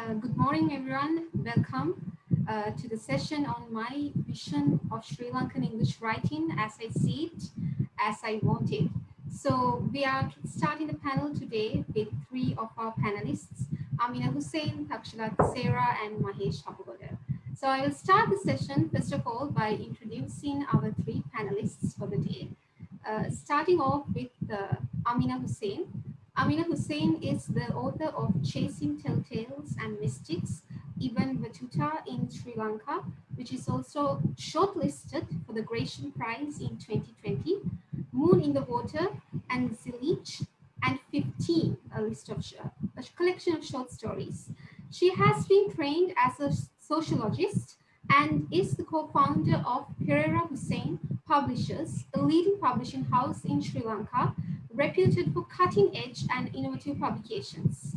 Good morning, everyone. Welcome to the session on my vision of Sri Lankan English writing as I see it, as I want it. So we are starting the panel today with three of our panelists, Ameena Hussein, Thakshala Tissera, and Mahesh Hapugoda. So I will start the session, first of all, by introducing our three panelists for the day. Starting off with Ameena Hussein. Ameena Hussein is the author of Chasing Telltales and Mystics, Ibn Battuta in Sri Lanka, which is also shortlisted for the Gratian Prize in 2020, Moon in the Water, and Zilich, and 15, a collection of short stories. She has been trained as a sociologist and is the co-founder of Pereira Hussein Publishers, a leading publishing house in Sri Lanka, reputed for cutting-edge and innovative publications.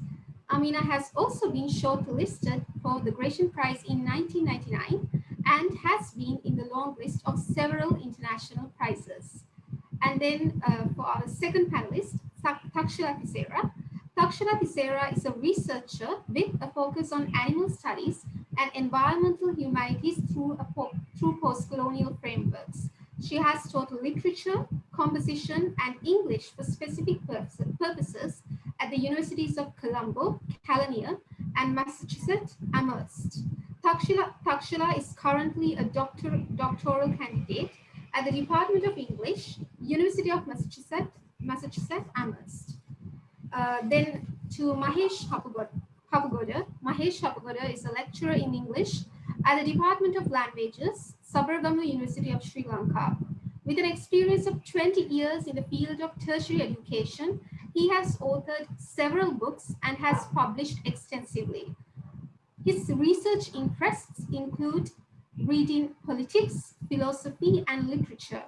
Ameena has also been shortlisted for the Gratian Prize in 1999 and has been in the long list of several international prizes. And then for our second panelist, Thakshala Tissera. Thakshala Tissera is a researcher with a focus on animal studies and environmental humanities through post-colonial frameworks. She has taught literature, composition, and English for specific purposes at the Universities of Colombo, California, and Massachusetts Amherst. Thakshala is currently a doctoral candidate at the Department of English, University of Massachusetts Amherst. Then to Mahesh Hapugoda. Mahesh Hapugoda is a lecturer in English at the Department of Languages, Sabaragamu University of Sri Lanka. With an experience of 20 years in the field of tertiary education, he has authored several books and has published extensively. His research interests include reading politics, philosophy, and literature,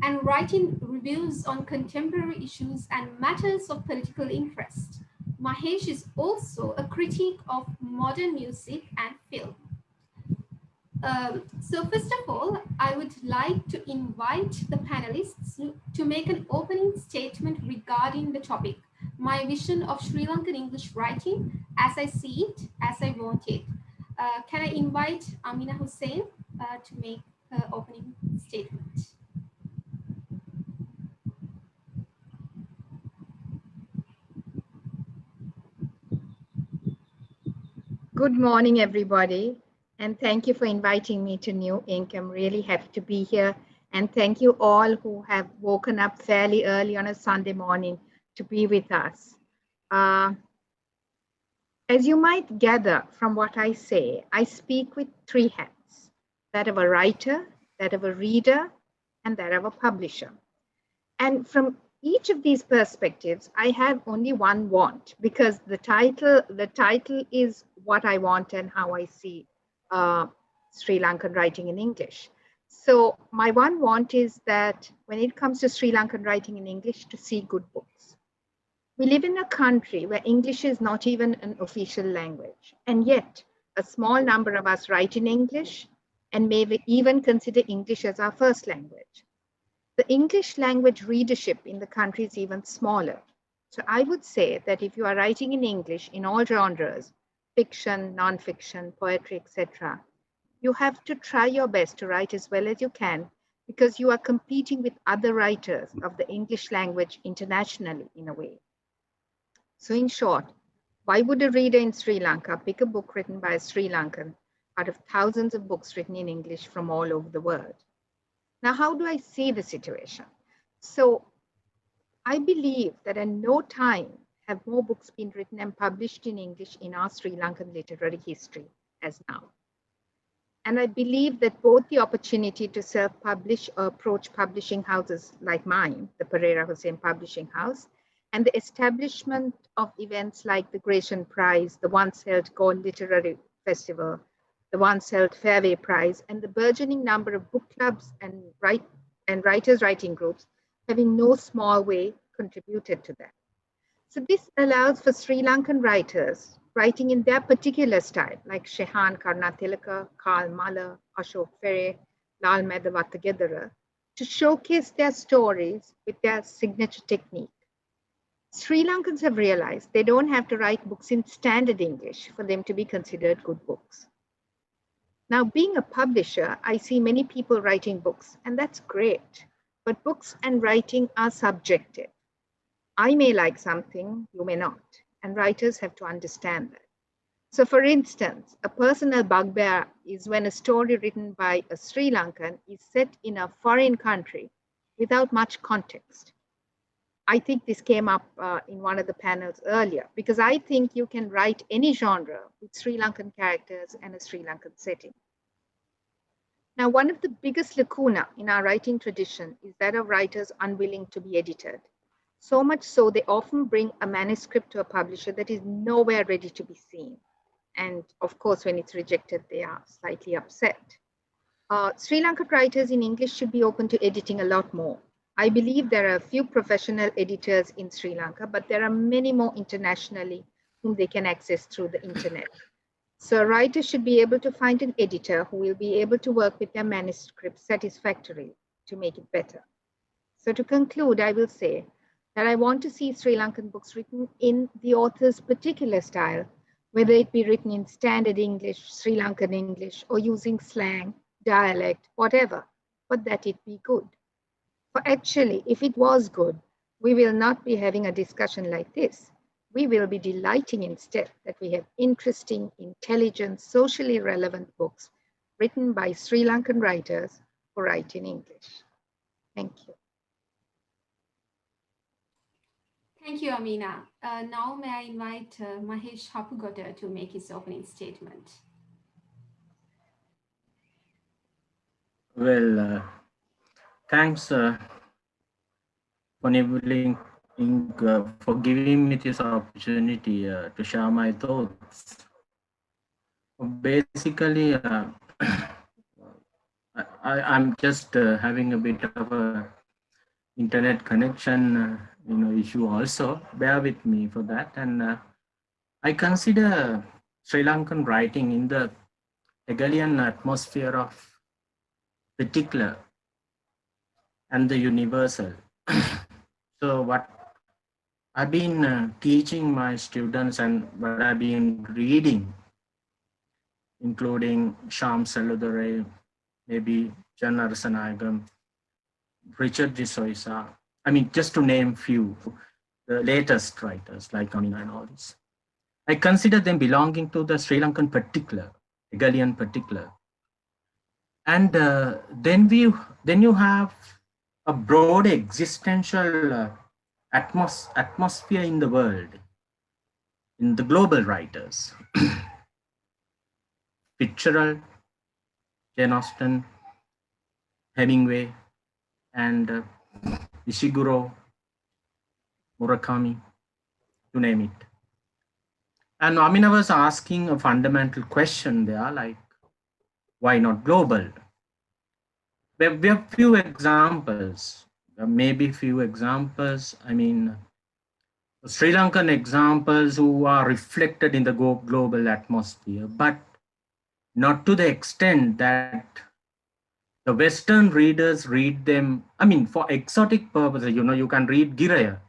and writing reviews on contemporary issues and matters of political interest. Mahesh is also a critic of modern music and film. So first of all, I would like to invite the panelists to make an opening statement regarding the topic, my vision of Sri Lankan English writing as I see it, as I want it. Can I invite Ameena Hussein to make her opening statement? Good morning, everybody, and thank you for inviting me to New Ink. I'm really happy to be here, and thank you all who have woken up fairly early on a Sunday morning to be with us. As you might gather from what I say, I speak with three hats: that of a writer, that of a reader, and that of a publisher. And from each of these perspectives, I have only one want, because the title is what I want and how I see Sri Lankan writing in English. So my one want is that when it comes to Sri Lankan writing in English, to see good books. We live in a country where English is not even an official language, and yet a small number of us write in English and may even consider English as our first language. The English language readership in the country is even smaller. So I would say that if you are writing in English in all genres, fiction, non-fiction, poetry, etc., you have to try your best to write as well as you can, because you are competing with other writers of the English language internationally in a way. So in short, why would a reader in Sri Lanka pick a book written by a Sri Lankan out of thousands of books written in English from all over the world? Now, how do I see the situation? So I believe that at no time have more books been written and published in English in our Sri Lankan literary history as now. And I believe that both the opportunity to self-publish or approach publishing houses like mine, the Pereira Hussein Publishing House, and the establishment of events like the Gratian Prize, the once held Gold Literary Festival, the once held Fairway Prize, and the burgeoning number of book clubs and writers' writing groups have in no small way contributed to that. So this allows for Sri Lankan writers writing in their particular style, like Shehan Karunatilaka, Karl Mahler, Ashok Ferre, Lal Madhavatthagedara, to showcase their stories with their signature technique. Sri Lankans have realized they don't have to write books in standard English for them to be considered good books. Now, being a publisher, I see many people writing books, and that's great. But books and writing are subjective. I may like something, you may not, and writers have to understand that. So, for instance, a personal bugbear is when a story written by a Sri Lankan is set in a foreign country without much context. I think this came up in one of the panels earlier, because I think you can write any genre with Sri Lankan characters and a Sri Lankan setting. Now, one of the biggest lacuna in our writing tradition is that of writers unwilling to be edited. So much so, they often bring a manuscript to a publisher that is nowhere ready to be seen. And of course, when it's rejected, they are slightly upset. Sri Lankan writers in English should be open to editing a lot more. I believe there are a few professional editors in Sri Lanka, but there are many more internationally whom they can access through the internet. So a writer should be able to find an editor who will be able to work with their manuscript satisfactorily to make it better. So to conclude, I will say that I want to see Sri Lankan books written in the author's particular style, whether it be written in standard English, Sri Lankan English, or using slang, dialect, whatever, but that it be good. For actually, if it was good, we will not be having a discussion like this. We will be delighting instead that we have interesting, intelligent, socially relevant books written by Sri Lankan writers who write in English. Thank you. Thank you, Ameena. Now may I invite Mahesh Hapugoda to make his opening statement. Well, thanks for enabling, for giving me this opportunity to share my thoughts. Basically, I'm just having a bit of a internet connection, issue also. Bear with me for that. And I consider Sri Lankan writing in the Hegelian atmosphere of particular and the universal. So what I've been teaching my students and what I've been reading, including Sham Saludare, maybe Jan Arasanagam, Richard de Soisa, I mean, just to name few, the latest writers like Ameena and all this. I consider them belonging to the Sri Lankan particular, Hegelian particular. And then you have a broad existential atmosphere in the world, in the global writers. Fitzgerald, Jane Austen, Hemingway, and Ishiguro, Murakami, you name it. And Amina was asking a fundamental question there, like, why not global? We have few examples, maybe few examples. I mean, Sri Lankan examples who are reflected in the global atmosphere, but not to the extent that the Western readers read them. I mean, for exotic purposes, you can read Giraya.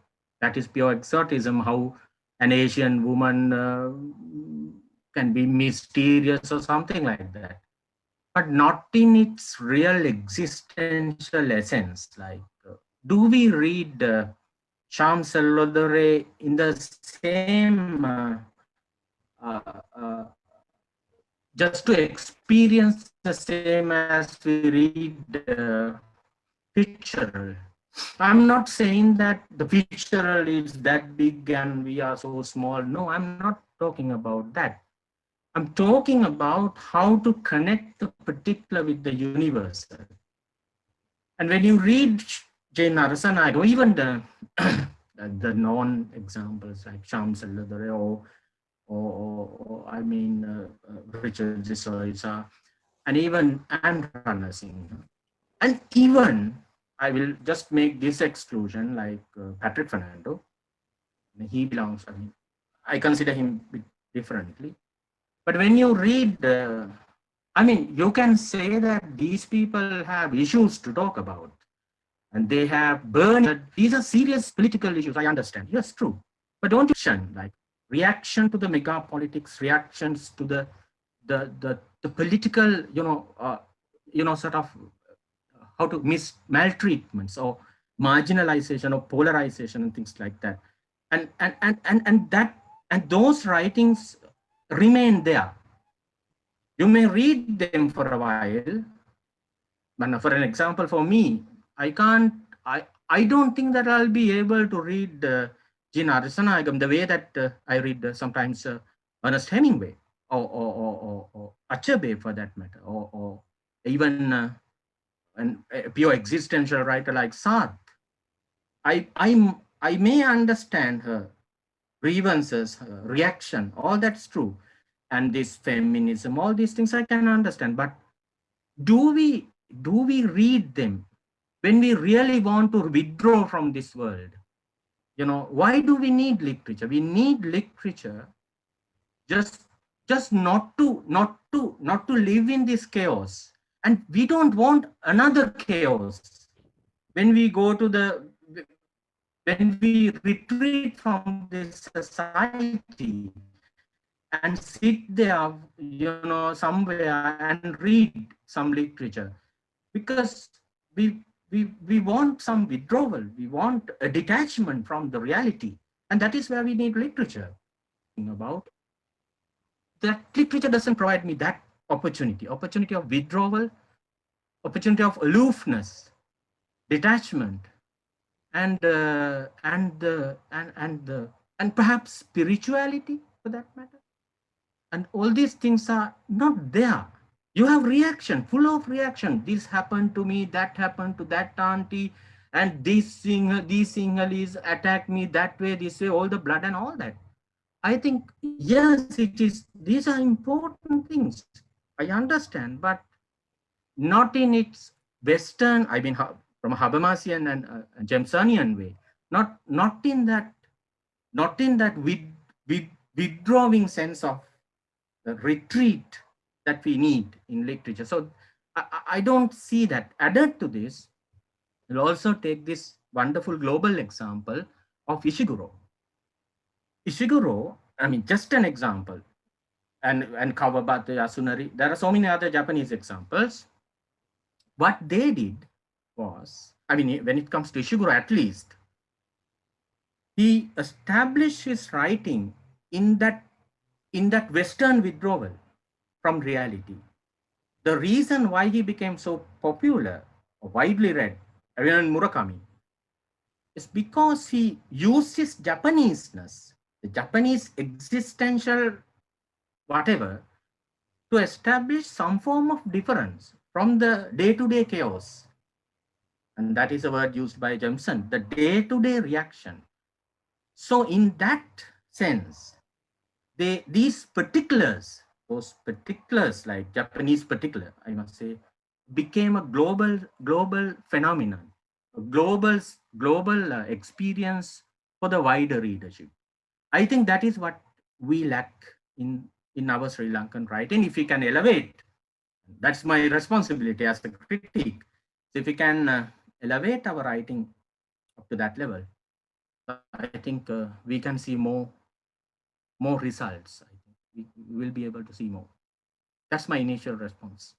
That is pure exotism, how an Asian woman can be mysterious or something like that. But not in its real existential essence. Like, do we read Sham Salodore in the same, just to experience the same as we read Fitzgerald? I'm not saying that the Fitzgerald is that big and we are so small. No, I'm not talking about that. I'm talking about how to connect the particular with the universal. And when you read Jane Arasanaga, or even the non-examples like Sham Saludare or I mean, Richard de Soisa, and even Anne Runner Singh. And even, I will just make this exclusion, like Patrick Fernando. He belongs, I mean, I consider him a bit differently. But when you read, I mean, you can say that these people have issues to talk about. and they have burned. These are serious political issues. I understand. Yes, true. But don't you like reaction to the mega politics, reactions to the political, sort of how to maltreatments or marginalization or polarization and things like that, and those writings remain there. You may read them for a while, but for an example, for me, I don't think that I'll be able to read Gene Arisanagam the way that I read sometimes Ernest Hemingway or Achabe for that matter, or even a pure existential writer like Sartre. I may understand her grievances, her reaction, all that's true, and this feminism, all these things I can understand. But do we read them when we really want to withdraw from this world? Why do we need literature? We need literature just not to live in this chaos, and we don't want another chaos. When we go to when we retreat from this society and sit there, somewhere and read some literature, because we want some withdrawal, we want a detachment from the reality, and that is where we need literature. About that, literature doesn't provide me that opportunity of withdrawal, opportunity of aloofness, detachment, and perhaps spirituality for that matter. And all these things are not there. You have reaction, full of reaction. This happened to me, that happened to that auntie, and these Sinhalese attacked me that way, this way, all the blood and all that. I think, yes, these are important things. I understand, but not in its Western, I mean, from a Habermasian and Jamesonian way, not in that withdrawing sense of the retreat that we need in literature. So I don't see that. Added to this, we'll also take this wonderful global example of Ishiguro. Ishiguro, I mean, just an example, and Kawabata Yasunari. There are so many other Japanese examples. What they did was, I mean, when it comes to Ishiguro, at least, he established his writing in that Western withdrawal from reality. The reason why he became so popular, widely read, even Murakami, is because he used his Japaneseness, the Japanese existential whatever, to establish some form of difference from the day-to-day chaos. And that is a word used by Jameson, the day-to-day reaction. So in that sense, these particulars, those particulars like Japanese particular, I must say, became a global phenomenon, a global experience for the wider readership. I think that is what we lack in our Sri Lankan writing. If we can elevate, that's my responsibility as a critic. So if we can elevate our writing up to that level, I think we can see more results. I think we will be able to see more. That's my initial response.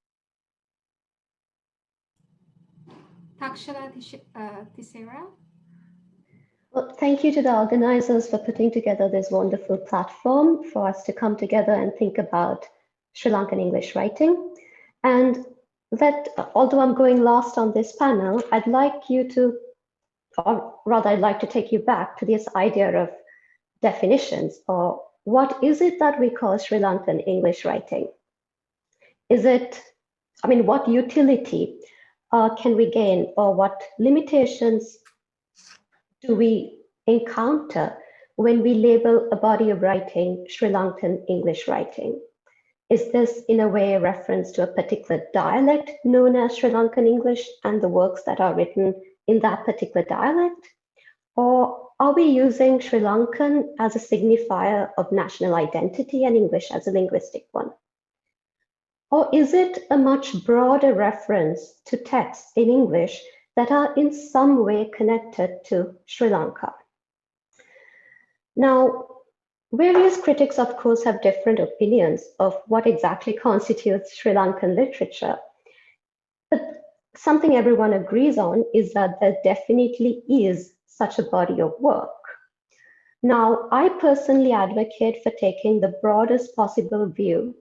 Thakshala Tissera. Well, thank you to the organizers for putting together this wonderful platform for us to come together and think about Sri Lankan English writing. And that, although I'm going last on this panel, I'd like you to, or rather I'd like to take you back to this idea of definitions, or what is it that we call Sri Lankan English writing? Is it, I mean, what utility can we gain, or what limitations do we encounter when we label a body of writing Sri Lankan English writing? Is this in a way a reference to a particular dialect known as Sri Lankan English and the works that are written in that particular dialect? Or are we using Sri Lankan as a signifier of national identity and English as a linguistic one? Or is it a much broader reference to texts in English that are in some way connected to Sri Lanka. Now, various critics, of course, have different opinions of what exactly constitutes Sri Lankan literature. But something everyone agrees on is that there definitely is such a body of work. Now, I personally advocate for taking the broadest possible view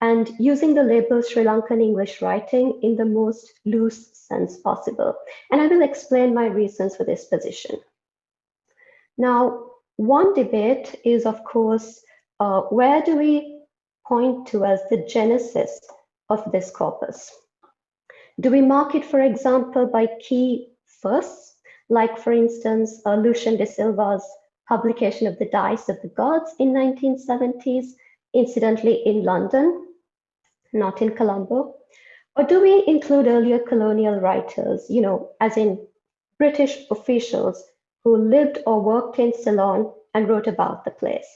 and using the label Sri Lankan English writing in the most loose sense possible. And I will explain my reasons for this position. Now, one debate is, of course, where do we point to as the genesis of this corpus? Do we mark it, for example, by key firsts, like, for instance, Lucian de Silva's publication of the Dice of the Gods in 1970s, incidentally in London, not in Colombo? Or do we include earlier colonial writers, as in British officials who lived or worked in Ceylon and wrote about the place?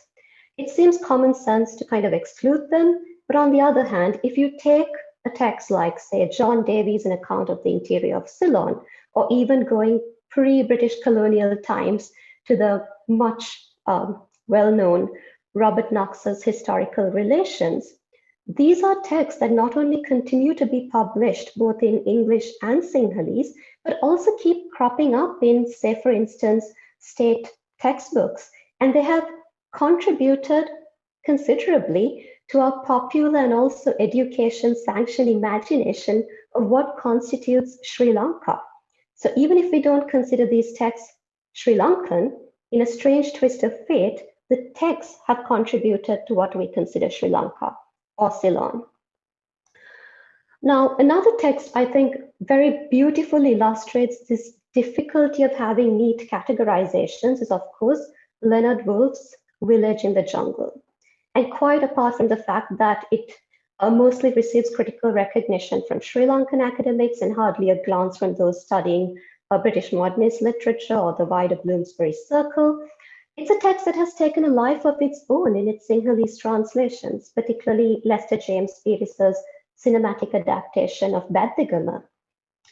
It seems common sense to kind of exclude them, but on the other hand, if you take a text like, say, John Davies' An Account of the Interior of Ceylon, or even going pre-British colonial times to the much well-known Robert Knox's Historical Relations, these are texts that not only continue to be published both in English and Sinhalese, but also keep cropping up in, say, for instance, state textbooks. And they have contributed considerably to our popular and also education-sanctioned imagination of what constitutes Sri Lanka. So even if we don't consider these texts Sri Lankan, in a strange twist of fate, the texts have contributed to what we consider Sri Lanka or Ceylon. Now, another text I think very beautifully illustrates this difficulty of having neat categorizations is, of course, Leonard Woolf's Village in the Jungle. And quite apart from the fact that it mostly receives critical recognition from Sri Lankan academics and hardly a glance from those studying British modernist literature or the wider Bloomsbury Circle, it's a text that has taken a life of its own in its Sinhalese translations, particularly Lester James Pierce's cinematic adaptation of Baddhigama,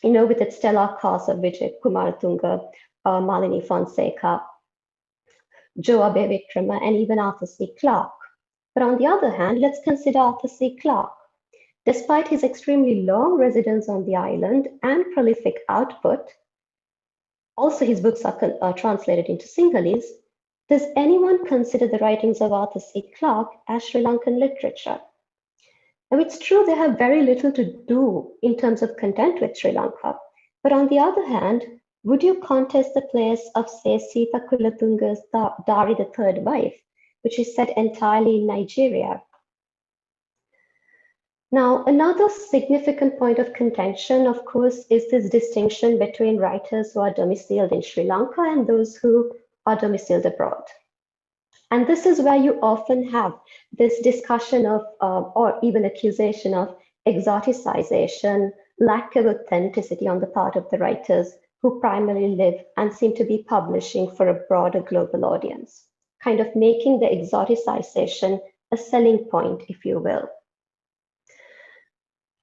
with its stellar cast of Vijay Kumaratunga, Malini Fonseca, Joe Abe Vikrama, and even Arthur C. Clarke. But on the other hand, let's consider Arthur C. Clarke. Despite his extremely long residence on the island and prolific output, also his books are translated into Sinhalese. Does anyone consider the writings of Arthur C. Clarke as Sri Lankan literature? Now, it's true they have very little to do in terms of content with Sri Lanka, but on the other hand, would you contest the place of, say, Sita Kulatunga's Dari the Third Wife, which is set entirely in Nigeria? Now, another significant point of contention, of course, is this distinction between writers who are domiciled in Sri Lanka and those who are domiciled abroad. And this is where you often have this discussion of, or even accusation of exoticization, lack of authenticity on the part of the writers who primarily live and seem to be publishing for a broader global audience, kind of making the exoticization a selling point, if you will.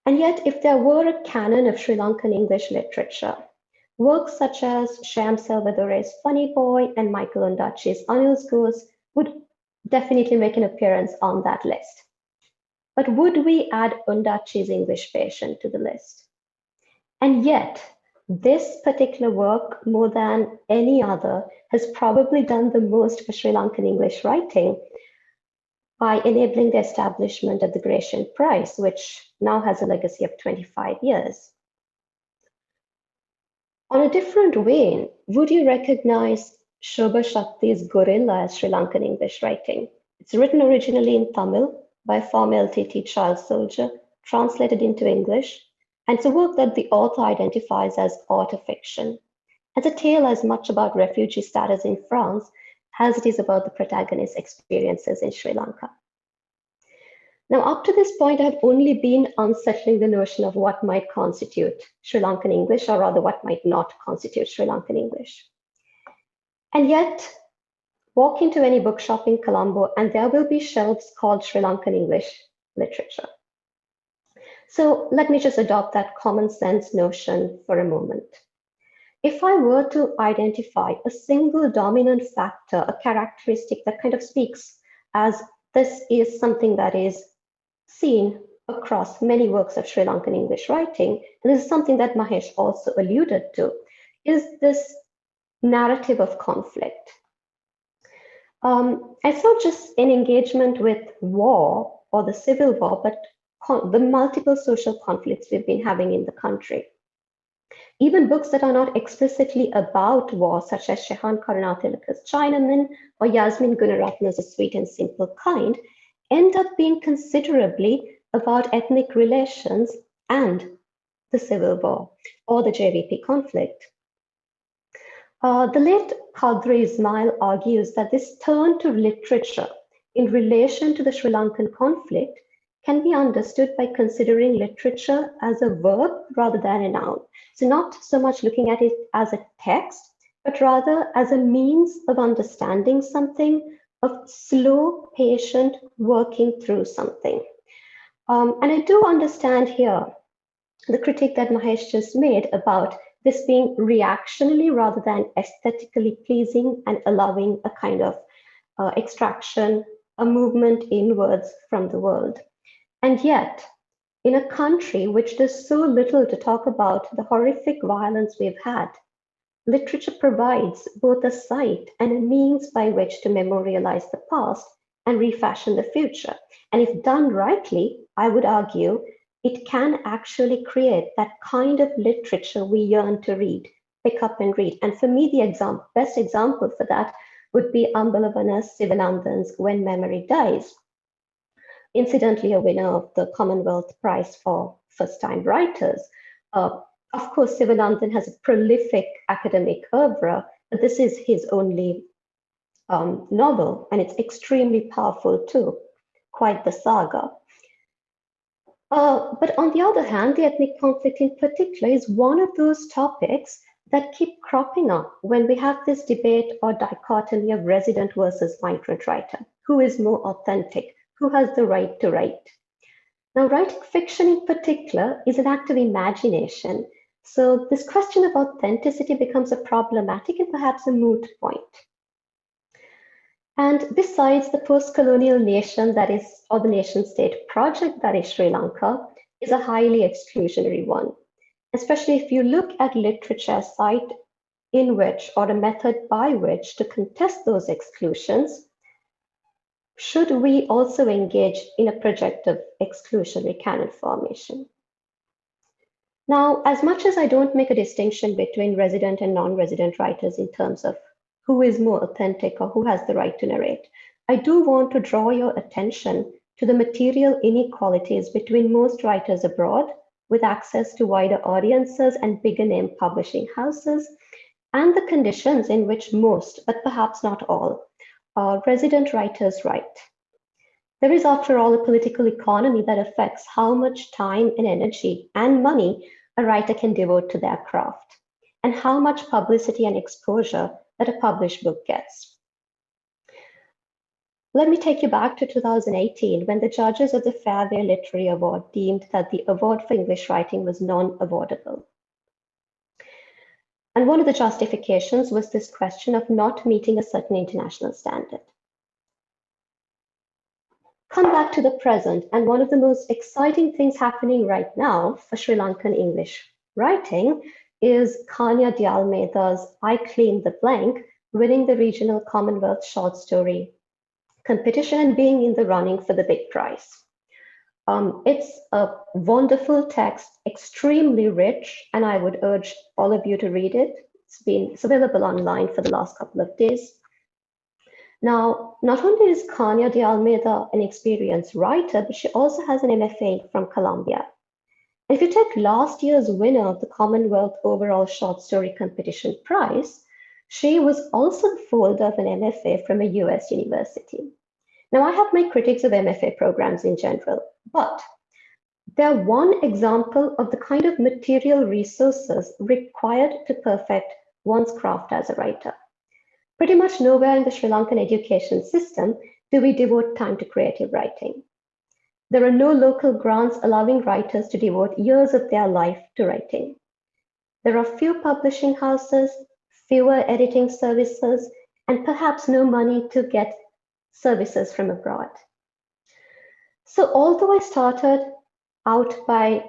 And yet, if there were a canon of Sri Lankan English literature, works such as Shyam Selvadurei's Funny Boy and Michael Ondaatje's Anil's Ghost would definitely make an appearance on that list. But would we add Ondaatje's English Patient to the list? And yet, this particular work, more than any other, has probably done the most for Sri Lankan English writing by enabling the establishment of the Gratian Prize, which now has a legacy of 25 years. On a different vein, would you recognize Shobha Shakti's Gorilla as Sri Lankan English writing? It's written originally in Tamil by a former LTT child soldier, translated into English, and it's a work that the author identifies as autofiction. It's a tale as much about refugee status in France as it is about the protagonist's experiences in Sri Lanka. Now, up to this point, I have only been unsettling the notion of what might constitute Sri Lankan English, or rather what might not constitute Sri Lankan English. And yet, walk into any bookshop in Colombo and there will be shelves called Sri Lankan English literature. So let me just adopt that common sense notion for a moment. if I were to identify a single dominant factor, a characteristic that kind of speaks as this is something that is seen across many works of Sri Lankan English writing, and this is something that Mahesh also alluded to, is this narrative of conflict. It's not just an engagement with war or the civil war, but the multiple social conflicts we've been having in the country. Even books that are not explicitly about war, such as Shehan Karunatilaka's Chinaman or Yasmin Gunaratna's A Sweet and Simple Kind, end up being considerably about ethnic relations and the civil war or the JVP conflict. The late Qadri Ismail argues that this turn to literature in relation to the Sri Lankan conflict can be understood by considering literature as a verb rather than a noun. So not so much looking at it as a text, but rather as a means of understanding something, of slow, patient working through something. And I do understand here the critique that Mahesh just made about this being reactionally rather than aesthetically pleasing and allowing a kind of extraction, a movement inwards from the world. And yet, in a country which does so little to talk about the horrific violence we've had, literature provides both a site and a means by which to memorialize the past and refashion the future. And if done rightly, I would argue, it can actually create that kind of literature we yearn to read, pick up and read. And for me, the best example for that would be Ambalavana Sivanandan's When Memory Dies. Incidentally, a winner of the Commonwealth Prize for First-Time Writers. Of course, Sivanandan has a prolific academic oeuvre, but this is his only novel, and it's extremely powerful too, quite the saga. But on the other hand, the ethnic conflict in particular is one of those topics that keep cropping up when we have this debate or dichotomy of resident versus migrant writer. Who is more authentic? Who has the right to write? Now, writing fiction in particular is an act of imagination. So this question of authenticity becomes a problematic and perhaps a moot point. And besides, the post-colonial nation that is, or the nation state project that is Sri Lanka, is a highly exclusionary one, especially if you look at literature site in which, or a method by which to contest those exclusions. Should we also engage in a project of exclusionary canon formation? Now, as much as I don't make a distinction between resident and non-resident writers in terms of who is more authentic or who has the right to narrate, I do want to draw your attention to the material inequalities between most writers abroad with access to wider audiences and bigger name publishing houses, and the conditions in which most, but perhaps not all, resident writers write. There is, after all, a political economy that affects how much time and energy and money a writer can devote to their craft, and how much publicity and exposure that a published book gets. Let me take you back to 2018, when the judges of the Fairway Literary Award deemed that the award for English writing was non-awardable. And one of the justifications was this question of not meeting a certain international standard. Come back to the present, and one of the most exciting things happening right now for Sri Lankan English writing is Kanya de Almeida's I Claim the Blank winning the Regional Commonwealth Short Story competition and being in the running for the big prize. It's a wonderful text, extremely rich, and I would urge all of you to read it. It's available online for the last couple of days. Now, not only is Kanya de Almeida an experienced writer, but she also has an MFA from Columbia. And if you take last year's winner of the Commonwealth Overall Short Story Competition prize, she was also the holder of an MFA from a US university. Now, I have my critiques of MFA programs in general, but they're one example of the kind of material resources required to perfect one's craft as a writer. Pretty much nowhere in the Sri Lankan education system do we devote time to creative writing. There are no local grants allowing writers to devote years of their life to writing. There are few publishing houses, fewer editing services, and perhaps no money to get services from abroad. So although I started out by,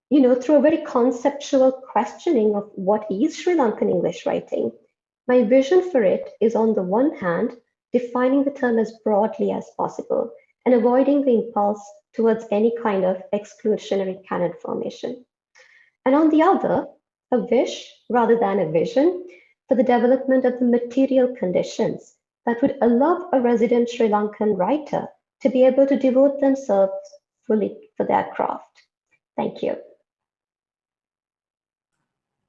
through a very conceptual questioning of what is Sri Lankan English writing, my vision for it is, on the one hand, defining the term as broadly as possible and avoiding the impulse towards any kind of exclusionary canon formation. And on the other, a wish rather than a vision for the development of the material conditions that would allow a resident Sri Lankan writer to be able to devote themselves fully for their craft. Thank you.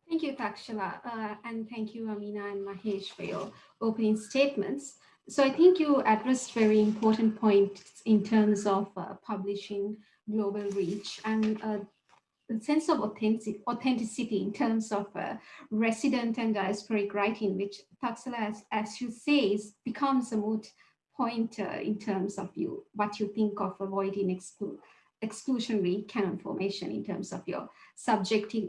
Thank you, Thakshala, and thank you, Ameena and Mahesh, for your opening statements. So I think you addressed very important points in terms of publishing global reach and the sense of authenticity in terms of resident and diasporic writing, which Thakshala, as you say, becomes a moot point in terms of what you think of avoiding exclusionary canon formation in terms of your subjective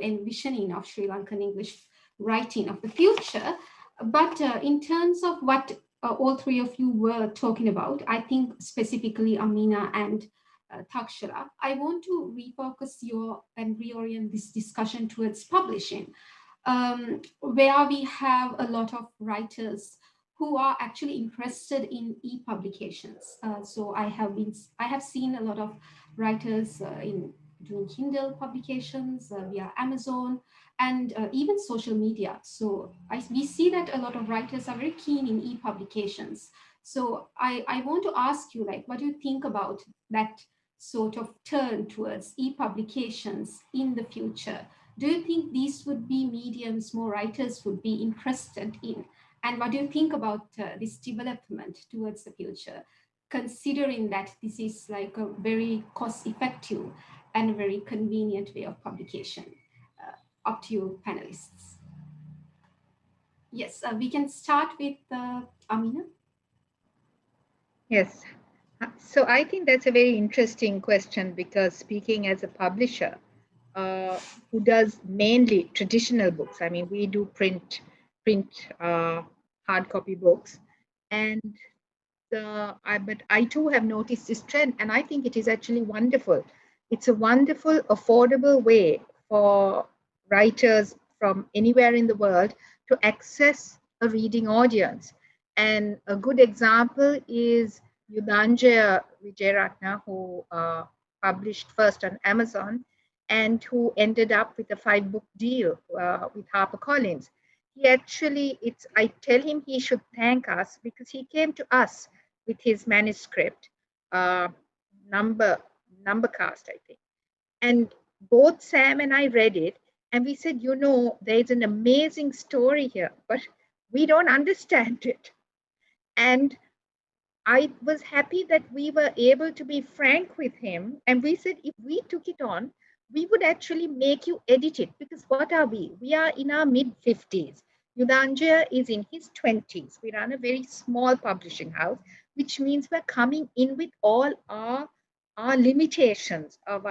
envisioning of Sri Lankan English writing of the future. But in terms of what all three of you were talking about, I think specifically Ameena and Thakshala, I want to refocus and reorient this discussion towards publishing, where we have a lot of writers who are actually interested in e-publications. So I have seen a lot of writers in doing Kindle publications via Amazon and even social media. So we see that a lot of writers are very keen in e-publications. So I want to ask you, like, what do you think about that sort of turn towards e-publications in the future? Do you think these would be mediums more writers would be interested in? And what do you think about this development towards the future, considering that this is like a very cost-effective and a very convenient way of publication? Up to you, panelists. Yes, we can start with Ameena. Yes. So I think that's a very interesting question, because speaking as a publisher who does mainly traditional books, I mean, we do print hard copy books, and but I too have noticed this trend, and I think it is actually wonderful. It's a wonderful, affordable way for writers from anywhere in the world to access a reading audience. And a good example is Yudhanjaya Vijayaratna, who published first on Amazon and who ended up with a 5-book deal with HarperCollins. He actually, I tell him he should thank us, because he came to us with his manuscript, number cast, I think. And both Sam and I read it, and we said, there's an amazing story here, but we don't understand it. And I was happy that we were able to be frank with him. And we said, if we took it on, we would actually make you edit it, because what are we? We are in our mid-50s. Yudhanjaya is in his 20s. We run a very small publishing house, which means we're coming in with all our limitations of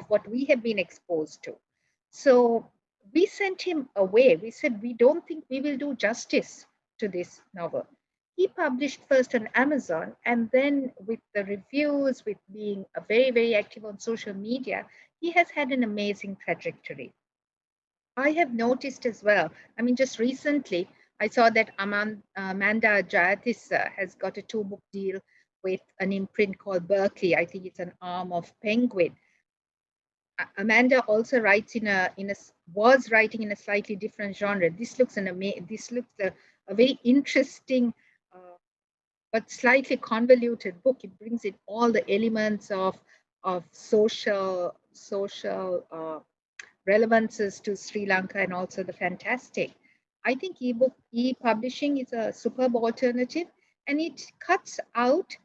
what we have been exposed to. So we sent him away. We said, we don't think we will do justice to this novel. He published first on Amazon, and then with the reviews, with being very, very active on social media, he has had an amazing trajectory. I have noticed as well, I mean, just recently, I saw that Amanda Jayatissa has got a 2-book deal with an imprint called Berkeley. I think it's an arm of Penguin. Amanda also writes was writing in a slightly different genre. This looks a very interesting but slightly convoluted book. It brings in all the elements of social relevances to Sri Lanka, and also the fantastic. I think e-publishing is a superb alternative, and it cuts out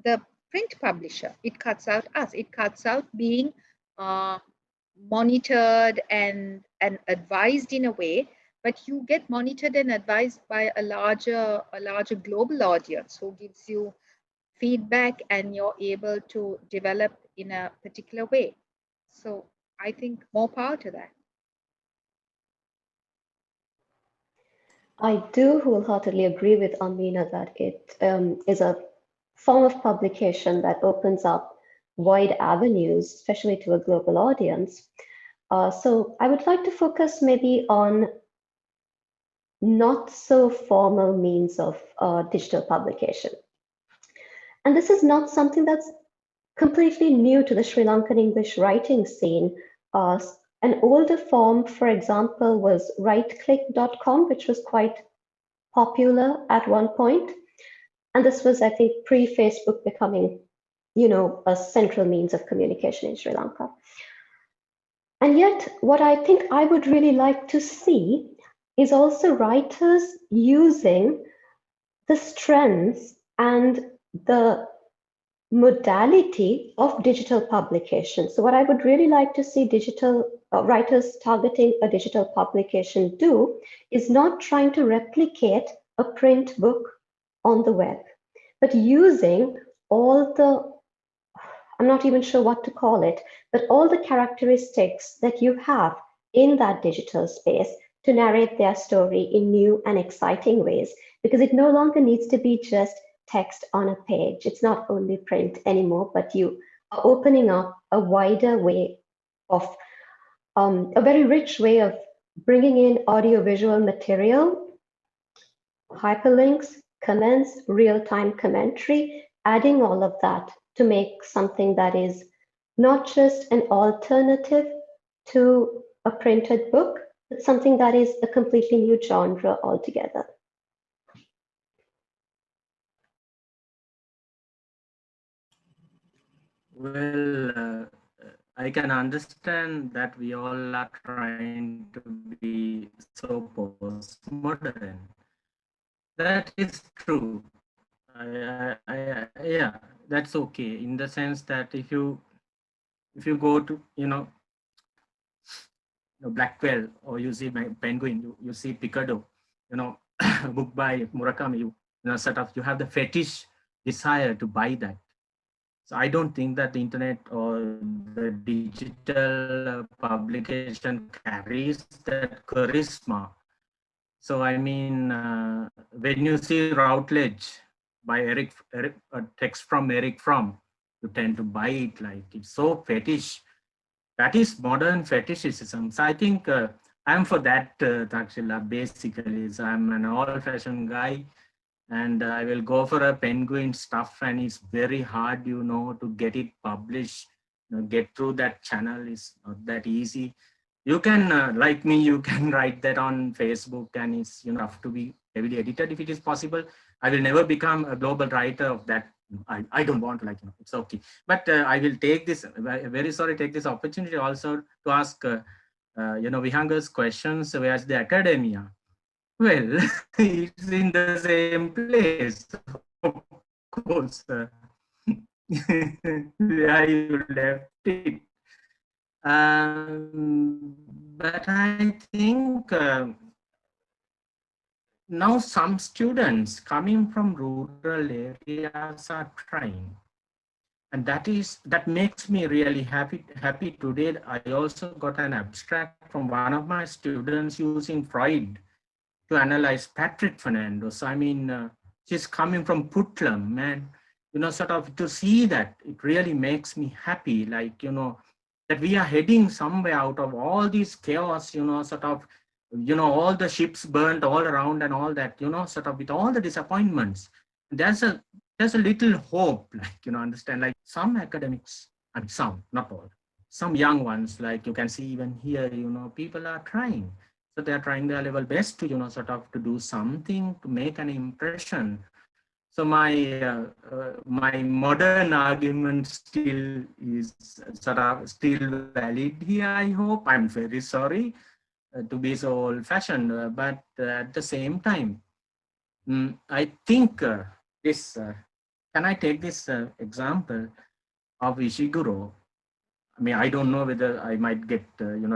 the print publisher. It cuts out us. It cuts out being monitored and advised in a way, but you get monitored and advised by a larger global audience who gives you feedback, and you're able to develop in a particular way. So I think more power to that. I do wholeheartedly agree with Ameena that it is a form of publication that opens up wide avenues, especially to a global audience. So I would like to focus maybe on not so formal means of digital publication. And this is not something that's completely new to the Sri Lankan English writing scene. An older form, for example, was rightclick.com, which was quite popular at one point. And this was, I think, pre-Facebook becoming, a central means of communication in Sri Lanka. And yet, what I think I would really like to see is also writers using the strengths and the modality of digital publication. So what I would really like to see digital writers targeting a digital publication do is not trying to replicate a print book on the web, but using all the, I'm not even sure what to call it, but all the characteristics that you have in that digital space to narrate their story in new and exciting ways, because it no longer needs to be just text on a page. It's not only print anymore, but you are opening up a wider way of, a very rich way of bringing in audiovisual material, hyperlinks, comments, real-time commentary, adding all of that to make something that is not just an alternative to a printed book, but something that is a completely new genre altogether. Well, I can understand that we all are trying to be so postmodern. That is true. Yeah, that's okay. In the sense that if you go to Blackwell, or you see my Penguin, you see Picardo, book by Murakami, sort of you have the fetish desire to buy that. So I don't think that the internet or the digital publication carries that charisma. So I mean, when you see Routledge by Eric, a text from Eric Fromm, you tend to buy it, like it's so fetish. That is modern fetishism. So I think I'm for that, Thakshala, basically. So I'm an old-fashioned guy, and I will go for a Penguin stuff, and it's very hard, to get it published. Get through that channel is not that easy. You can, like me, you can write that on Facebook, and it's have to be heavily edited if it is possible. I will never become a global writer of that. I don't want to, it's okay. But I will take this, very sorry, take this opportunity also to ask, Vihanga's questions. Where's the academia? Well, it's in the same place, of course. Where you left it. But I think now some students coming from rural areas are trying, and that makes me really happy today. I also got an abstract from one of my students using Freud to analyze Patrick Fernando. So I mean, she's coming from Putlam, and sort of to see that, it really makes me happy. Like, that we are heading somewhere out of all this chaos. Sort of, all the ships burnt all around and all that. Sort of with all the disappointments. There's a little hope, like, understand, like some academics, and some, not all, some young ones, like you can see even here, people are trying. So they are trying their level best to, sort of to do something to make an impression. So my modern argument still is sort of still valid here. I hope. I'm very sorry to be so old-fashioned, but at the same time, I think this. Can I take this example of Ishiguro? I mean, I don't know whether I might get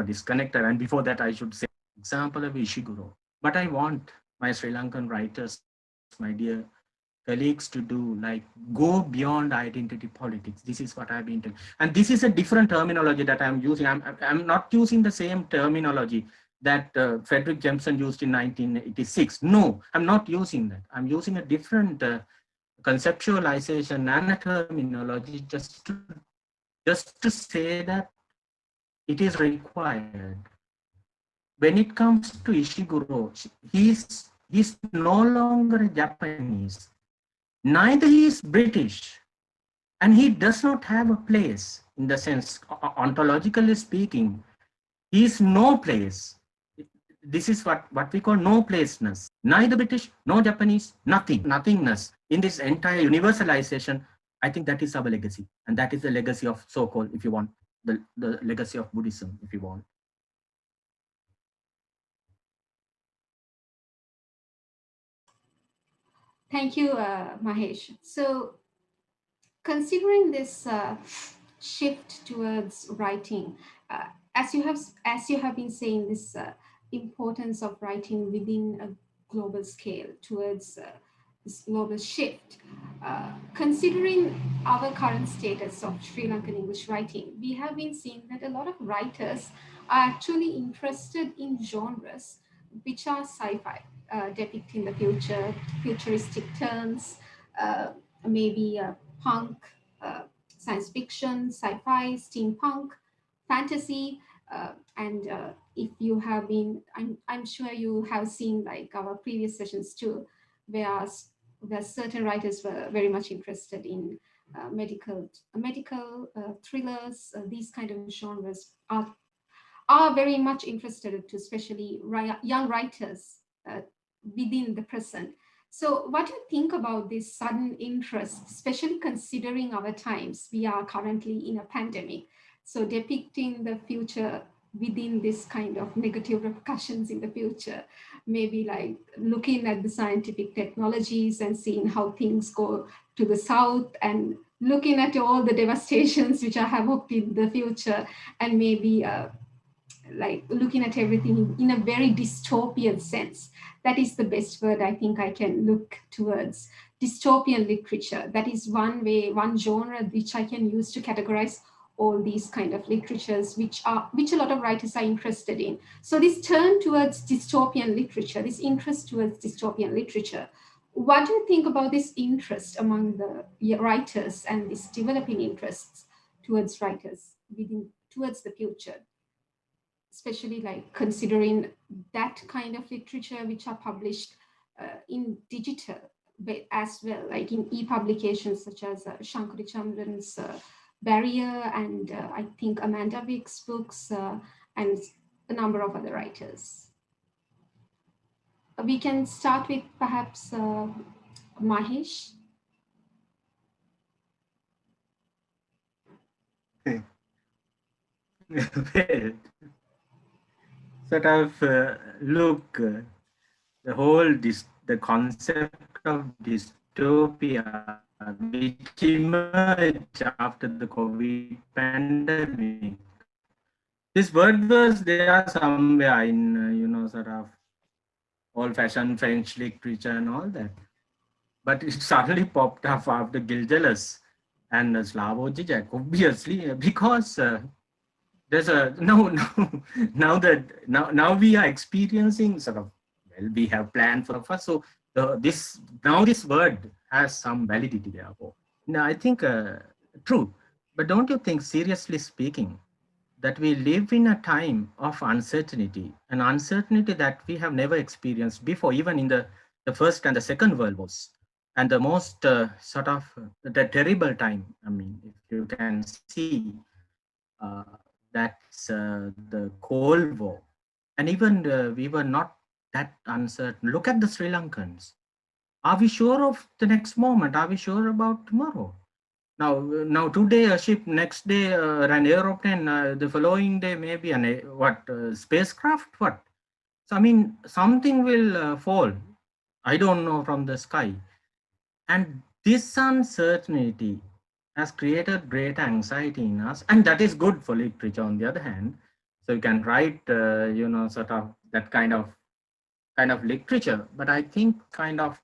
disconnected. And before that, I should say example of Ishiguro. But I want my Sri Lankan writers, my dear colleagues, to do, like, go beyond identity politics. This is what I've been telling. And this is a different terminology that I'm using. I'm not using the same terminology that Frederick Jameson used in 1986. No, I'm not using that. I'm using a different conceptualization and a terminology just to say that it is required. When it comes to Ishiguro, he's no longer a Japanese. Neither he is British, and he does not have a place in the sense, ontologically speaking, he is no place. This is what we call no placeness. Neither British, no Japanese, nothing, nothingness. In this entire universalization, I think that is our legacy. And that is the legacy of so-called, if you want, the legacy of Buddhism, if you want. Thank you, Mahesh. So considering this shift towards writing, uh, as you have been saying, this importance of writing within a global scale towards this global shift. Considering our current status of Sri Lankan English writing, we have been seeing that a lot of writers are actually interested in genres which are sci-fi, depicting the future, futuristic turns, uh, maybe punk, uh, science fiction, sci-fi, steampunk, fantasy, and if you have been, I'm sure you have seen like our previous sessions too, where where certain writers were very much interested in medical thrillers. These kind of genres are very much interested to especially young writers within the present. So what do you think about this sudden interest, especially considering our times? We are currently in a pandemic. So depicting the future within this kind of negative repercussions in the future, maybe like looking at the scientific technologies and seeing how things go to the south, and looking at all the devastations which are havoc in the future, and maybe like looking at everything in a very dystopian sense. That is the best word I think I can look towards. Dystopian literature. That is one way, one genre which I can use to categorize all these kind of literatures which a lot of writers are interested in. So this turn towards dystopian literature, this interest towards dystopian literature, what do you think about this interest among the writers and this developing interests towards writers within towards the future, especially like considering that kind of literature which are published in digital but as well, like in e-publications such as Shankari Chandran's Barrier, and I think Amanda Wick's books, and a number of other writers. We can start with perhaps Mahesh. Well, sort of look, the whole the concept of dystopia which emerged after the COVID pandemic. This word was there somewhere in sort of old-fashioned French literature and all that, but it suddenly popped up after Gilgelas and Slavoj Žižek, obviously, because there's a now we are experiencing sort of, well, we have planned for us, so this word has some validity therefore. Now I think true, but don't you think, seriously speaking, that we live in a time of uncertainty, an uncertainty that we have never experienced before, even in the First and the Second World Wars, and the most sort of the terrible time, I mean, if you can see, uh, that's the Cold War. And even we were not that uncertain. Look at the Sri Lankans. Are we sure of the next moment? Are we sure about tomorrow? Now today a ship, next day an aeroplane, the following day maybe spacecraft, what? So I mean, something will fall. I don't know, from the sky. And this uncertainty has created great anxiety in us, and that is good for literature on the other hand. So you can write, sort of that kind of literature. But I think kind of,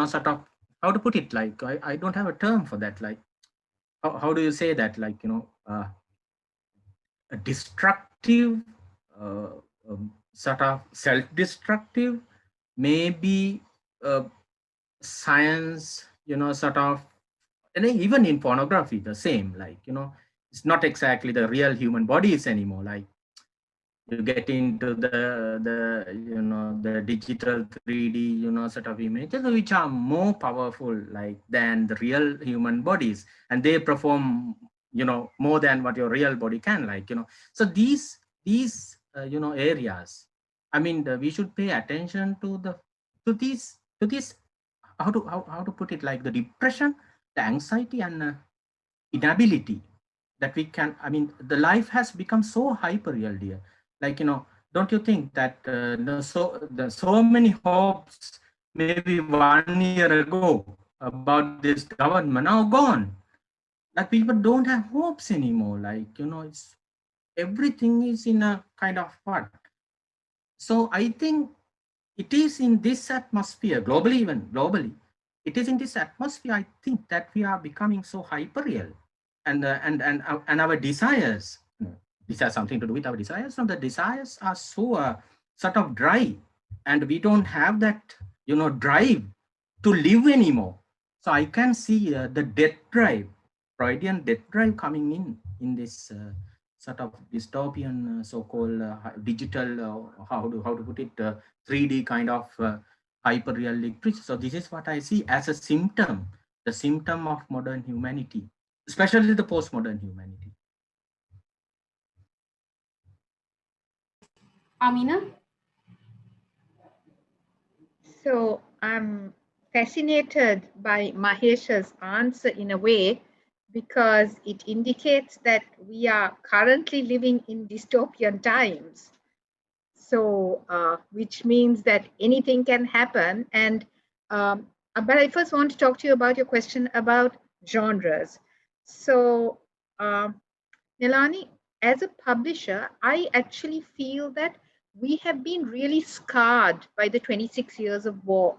sort of, how to put it, like, I don't have a term for that. Like, how do you say that? Like, a destructive, uh, sort of self-destructive, maybe science, sort of, and even in pornography, the same, like, it's not exactly the real human bodies anymore. Like you get into the digital 3D, sort of images, which are more powerful, like, than the real human bodies, and they perform, more than what your real body can, like, so these areas, I mean, we should pay attention to these how to put it, like the depression, the anxiety, and inability that we can, I mean, the life has become so hyper real, dear. Like, don't you think that so many hopes maybe 1 year ago about this government now gone? Like people don't have hopes anymore. Like, it's everything is in a kind of what. So I think it is in this atmosphere, globally, even globally, it is in this atmosphere, I think, that we are becoming so hyper real, and our desires, this has something to do with our desires. So the desires are so sort of dry, and we don't have that drive to live anymore. So I can see the death drive, Freudian death drive, coming in this sort of dystopian, so-called digital, how to put it, 3D kind of hyper-real literature. So this is what I see as a symptom, the symptom of modern humanity, especially the postmodern humanity. Ameena? So I'm fascinated by Mahesh's answer in a way, because it indicates that we are currently living in dystopian times. So, which means that anything can happen. And but I first want to talk to you about your question about genres. So, Nilani, as a publisher, I actually feel that we have been really scarred by the 26 years of war.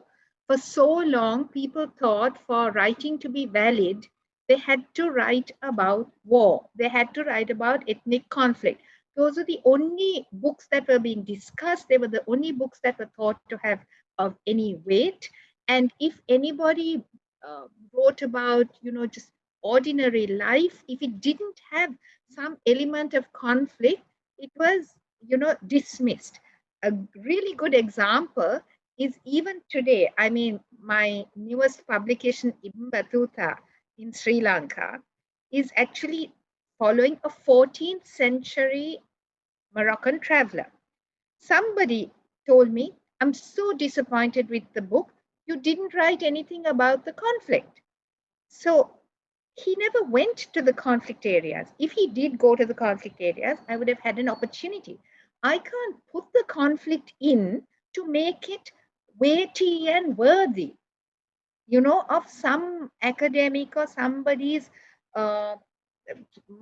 For so long, people thought for writing to be valid, they had to write about war. They had to write about ethnic conflict. Those are the only books that were being discussed. They were the only books that were thought to have of any weight. And if anybody wrote about, just ordinary life, if it didn't have some element of conflict, it was, dismissed. A really good example is even today. I mean, my newest publication, Ibn Battuta in Sri Lanka, is actually following a 14th century Moroccan traveler. Somebody told me, I'm so disappointed with the book. You didn't write anything about the conflict. So he never went to the conflict areas. If he did go to the conflict areas, I would have had an opportunity. I can't put the conflict in to make it weighty and worthy, of some academic or somebody's uh,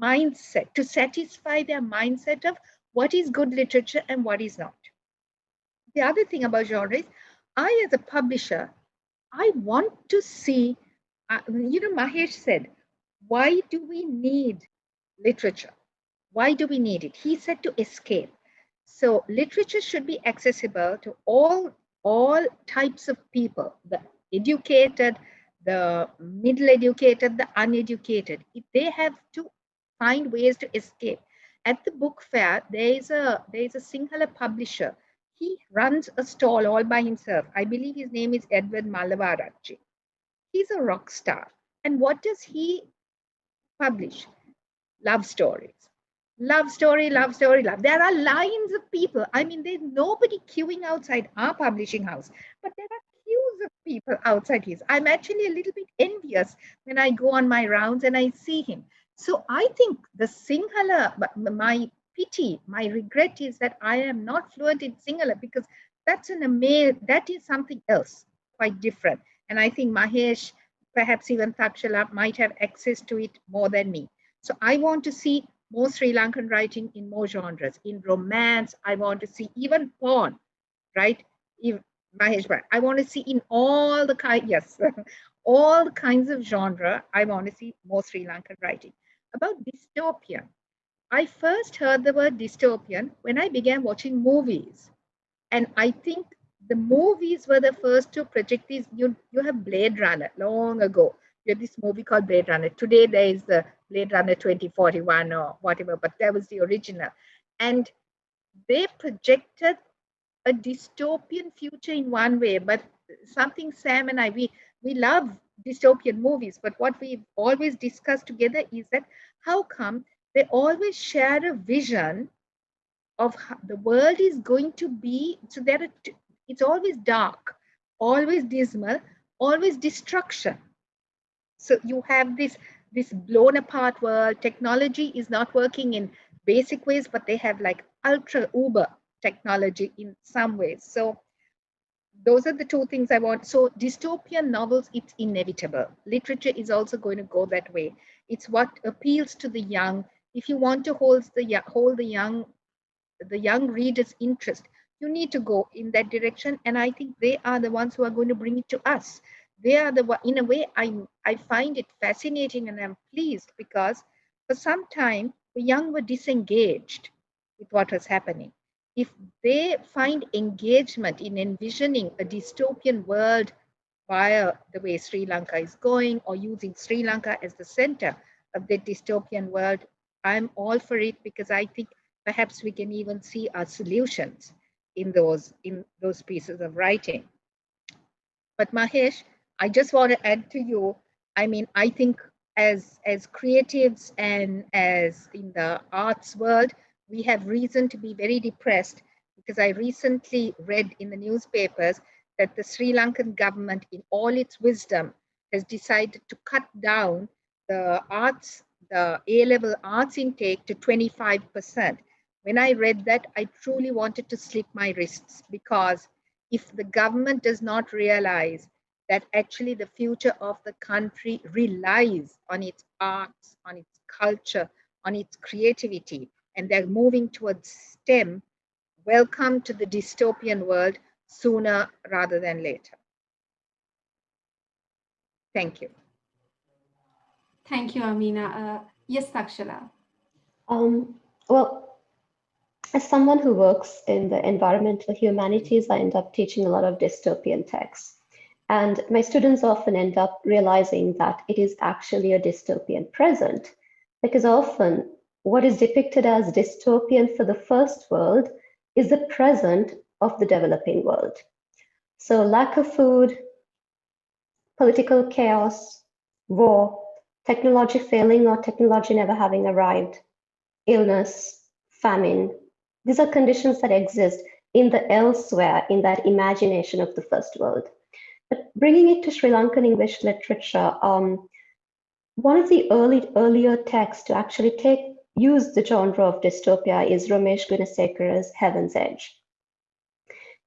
mindset, to satisfy their mindset of what is good literature and what is not. The other thing about genre is, I, as a publisher, I want to see, Mahesh said, why do we need literature? Why do we need it? He said to escape. So literature should be accessible to all types of people, the educated, the middle educated, the uneducated. If they have to find ways to escape. At the book fair, there is a Sinhala publisher. He runs a stall all by himself. I believe his name is Edward Malavarachi. He's a rock star. And what does he publish? Love stories. Love story, love story, love. There are lines of people. I mean, there's nobody queuing outside our publishing house, but there are queues of people outside his. I'm actually a little bit envious when I go on my rounds and I see him. So I think the Sinhala, my pity, my regret is that I am not fluent in Sinhala, because that is something else, quite different. And I think Mahesh, perhaps even Thakshala, might have access to it more than me. So I want to see more Sri Lankan writing in more genres. In romance, I want to see even porn, right? Mahesh, I want to see in all the yes, all the kinds of genre. I want to see more Sri Lankan writing. About dystopian, I first heard the word dystopian when I began watching movies. And I think the movies were the first to project these. You have Blade Runner long ago. You have this movie called Blade Runner. Today there is the Blade Runner 2041 or whatever, but that was the original. And they projected a dystopian future in one way, but something Sam and I, we love dystopian movies, but what we've always discussed together is that how come they always share a vision of how the world is going to be. So it's always dark, always dismal, always destruction. So you have this blown apart world. Technology is not working in basic ways, but they have like ultra uber technology in some ways. So those are the two things I want. So dystopian novels, it's inevitable. Literature is also going to go that way. It's what appeals to the young. If you want to hold the young reader's interest, you need to go in that direction. And I think they are the ones who are going to bring it to us. They are the one, in a way, I find it fascinating and I'm pleased because for some time, the young were disengaged with what was happening. If they find engagement in envisioning a dystopian world via the way Sri Lanka is going or using Sri Lanka as the center of the dystopian world, I'm all for it because I think perhaps we can even see our solutions in those pieces of writing. But Mahesh, I just want to add to you, I mean, I think as creatives and as in the arts world, we have reason to be very depressed because I recently read in the newspapers that the Sri Lankan government, in all its wisdom, has decided to cut down the A-level arts intake to 25%. When I read that, I truly wanted to slip my wrists because if the government does not realize that actually the future of the country relies on its arts, on its culture, on its creativity, and they're moving towards STEM, welcome to the dystopian world sooner rather than later. Thank you. Thank you, Ameena. Yes, Thakshala. Well, as someone who works in the environmental humanities, I end up teaching a lot of dystopian texts. And my students often end up realizing that it is actually a dystopian present, because often what is depicted as dystopian for the first world is the present of the developing world. So lack of food, political chaos, war, technology failing or technology never having arrived, illness, famine. These are conditions that exist in the elsewhere, in that imagination of the first world. But bringing it to Sri Lankan English literature, one of the earlier texts to actually use the genre of dystopia is Ramesh Gunasekara's Heaven's Edge.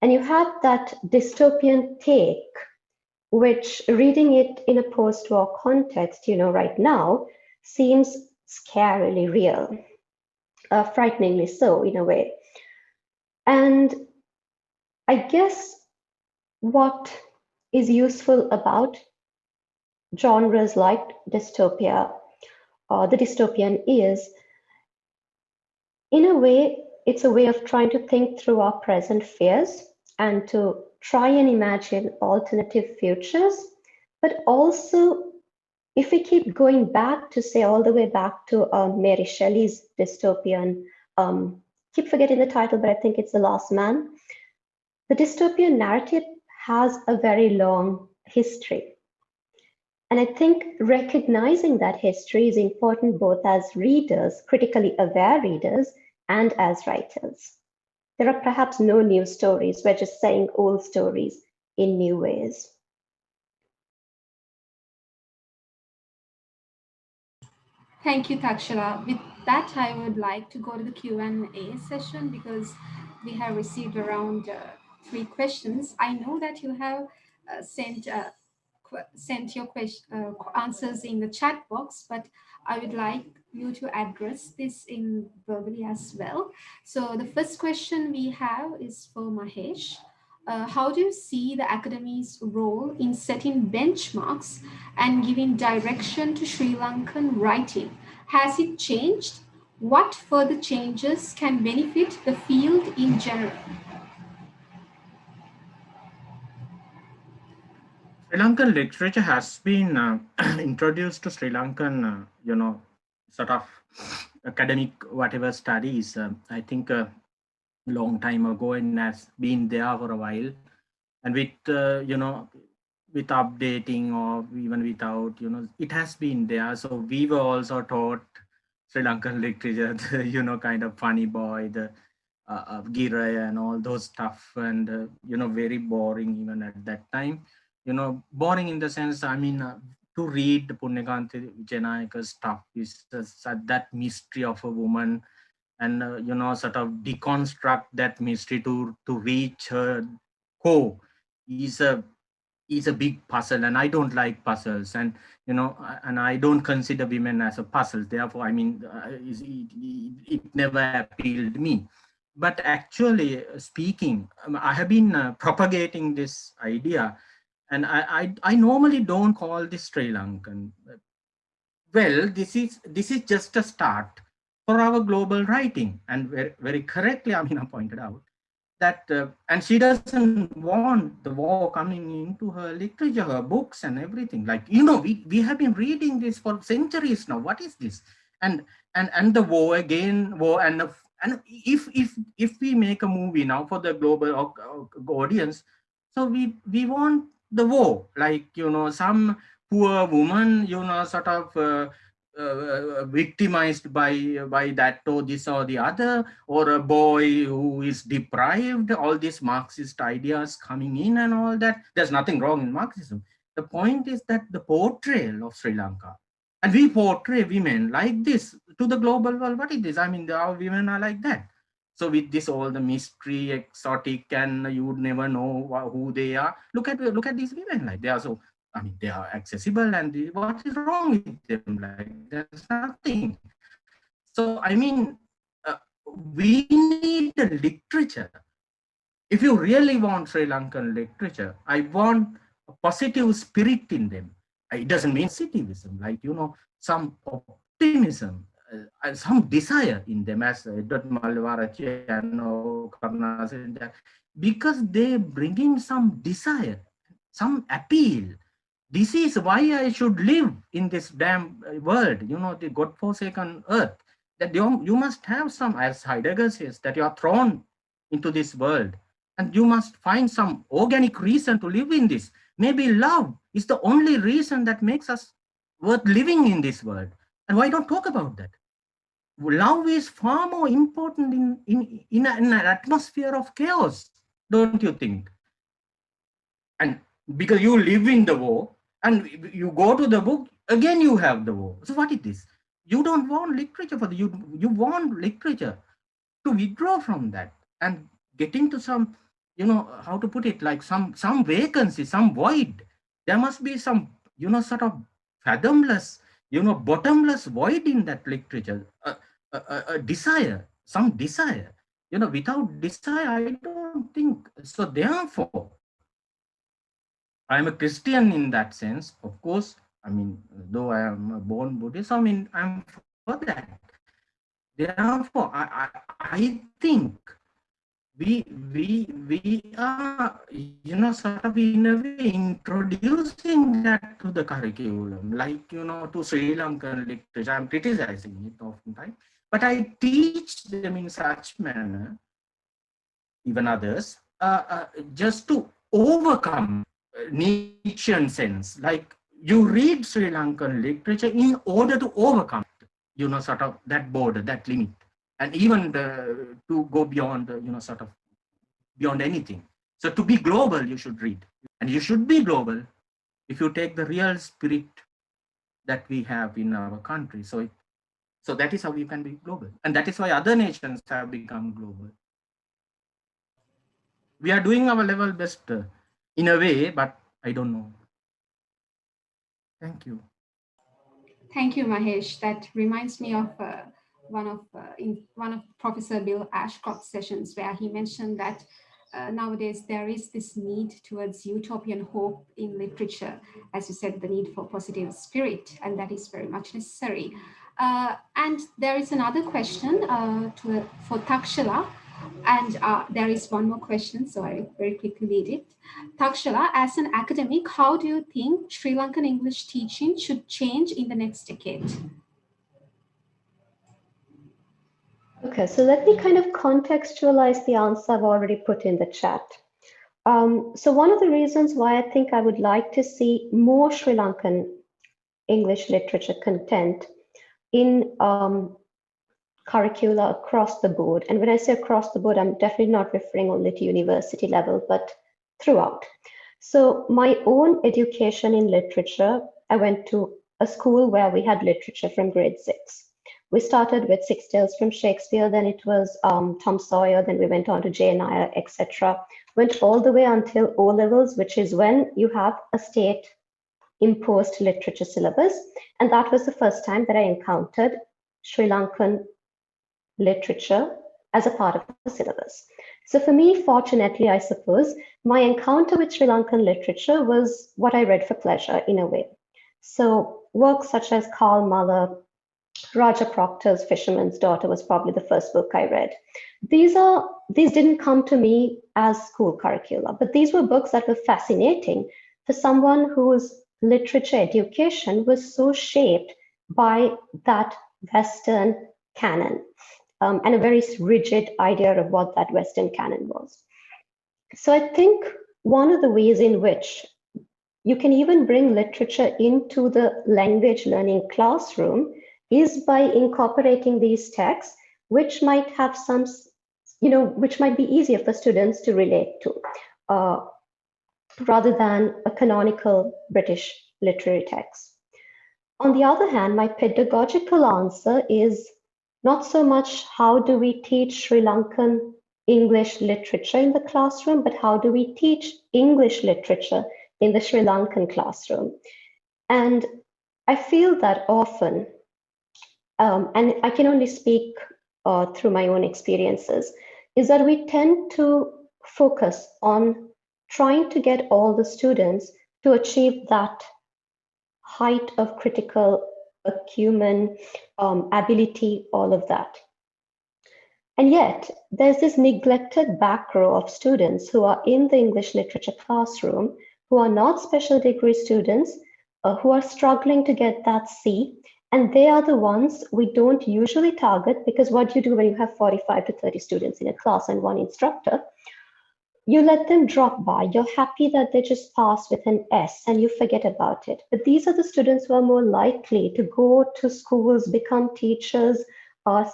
And you have that dystopian take, which reading it in a post-war context, right now, seems scarily real, frighteningly so in a way. And I guess what is useful about genres like dystopia or the dystopian is, in a way, it's a way of trying to think through our present fears and to try and imagine alternative futures. But also, if we keep going back to, say, all the way back to Mary Shelley's dystopian, keep forgetting the title, but I think it's The Last Man. The dystopian narrative has a very long history. And I think recognizing that history is important both as readers, critically aware readers, and as writers. There are perhaps no new stories. We're just saying old stories in new ways. Thank you, Thakshala. With that, I would like to go to the Q&A session because we have received around 3 questions. I know that you have sent your answers in the chat box, but I would like you to address this in verbally as well. So the first question we have is for Mahesh. How do you see the academy's role in setting benchmarks and giving direction to Sri Lankan writing? Has it changed? What further changes can benefit the field in general? Sri Lankan literature has been introduced to Sri Lankan, sort of academic whatever studies. I think a long time ago and has been there for a while. And with with updating or even without, it has been there. So we were also taught Sri Lankan literature, the, kind of funny boy, the Gira and all those stuff, and very boring even at that time. Boring in the sense, I mean, to read Punyakanti Vijayanayaka's stuff is that mystery of a woman, and sort of deconstruct that mystery to reach her core is a big puzzle, and I don't like puzzles, and and I don't consider women as a puzzle. Therefore, I mean, it never appealed me. But actually speaking, I have been propagating this idea, and I normally don't call this Sri Lankan. Well, this is just a start for our global writing, and very correctly Amina pointed out that, and she doesn't want the war coming into her literature, her books and everything. Like, we have been reading this for centuries now. What is this? And the war again, war, and if we make a movie now for the global audience, so we want the war, like, some poor woman, sort of victimized by that or this or the other, or a boy who is deprived, all these Marxist ideas coming in and all that. There's nothing wrong in Marxism. The point is that the portrayal of Sri Lanka, and we portray women like this to the global world. What is this? I mean, our women are like that. So with this, all the mystery, exotic, and you would never know who they are. Look at these women, like they are so, I mean, they are accessible, and what is wrong with them? Like, there's nothing. So, I mean, we need a literature. If you really want Sri Lankan literature, I want a positive spirit in them. It doesn't mean positivism, like, some optimism, some desire in them, as Edward Malvarachi and Karna said, that because they bring in some desire, some appeal. This is why I should live in this damn world, the God-forsaken earth. That you must have some, as Heidegger says, that you are thrown into this world, and you must find some organic reason to live in this. Maybe love is the only reason that makes us worth living in this world. And why don't talk about that? Love is far more important in an atmosphere of chaos, don't you think? And because you live in the war, and you go to the book, again you have the war. So what is this? You don't want literature for you want literature to withdraw from that and get into some, how to put it, like some vacancy, some void. There must be some, sort of fathomless, bottomless void in that literature, a desire, some desire. Without desire, I don't think so. Therefore, I'm a Christian in that sense, of course. I mean, though I am a born Buddhist, I mean, I'm for that. Therefore, I think we are, sort of in a way introducing that to the curriculum, like, to Sri Lankan literature. I'm criticizing it oftentimes, but I teach them in such manner, even others, just to overcome Nietzschean sense. Like, you read Sri Lankan literature in order to overcome, sort of that border, that limit, and even to go beyond, sort of beyond anything. So to be global, you should read, and you should be global if you take the real spirit that we have in our country. So that is how you can be global, and that is why other nations have become global. We are doing our level best in a way, but I don't know. Thank you. Thank you, Mahesh. That reminds me of in one of Professor Bill Ashcroft's sessions, where he mentioned that nowadays there is this need towards utopian hope in literature, as you said, the need for positive spirit, and that is very much necessary. And there is another question for Thakshala. And there is one more question, so I very quickly read it. Thakshala, as an academic, how do you think Sri Lankan English teaching should change in the next decade? Okay, so let me kind of contextualize the answer I've already put in the chat. So one of the reasons why I think I would like to see more Sri Lankan English literature content in curricula across the board. And when I say across the board, I'm definitely not referring only to university level, but throughout. So my own education in literature, I went to a school where we had literature from grade 6. We started with Six Tales from Shakespeare, then it was Tom Sawyer, then we went on to Jane Eyre, etc. Went all the way until O levels, which is when you have a state imposed literature syllabus. And that was the first time that I encountered Sri Lankan literature as a part of the syllabus. So for me, fortunately, I suppose, my encounter with Sri Lankan literature was what I read for pleasure in a way. So works such as Karl Muller, Raja Proctor's Fisherman's Daughter was probably the first book I read. These didn't come to me as school curricula, but these were books that were fascinating for someone whose literature education was so shaped by that Western canon. And a very rigid idea of what that Western canon was. So I think one of the ways in which you can even bring literature into the language learning classroom is by incorporating these texts, which might have some, which might be easier for students to relate to, rather than a canonical British literary text. On the other hand, my pedagogical answer is not so much how do we teach Sri Lankan English literature in the classroom, but how do we teach English literature in the Sri Lankan classroom? And I feel that often, and I can only speak through my own experiences, is that we tend to focus on trying to get all the students to achieve that height of critical acumen, ability, all of that. And yet, there's this neglected back row of students who are in the English literature classroom, who are not special degree students, who are struggling to get that C. And they are the ones we don't usually target, because what do you do when you have 45 to 30 students in a class and one instructor? You let them drop by. You're happy that they just pass with an S and you forget about it. But these are the students who are more likely to go to schools, become teachers,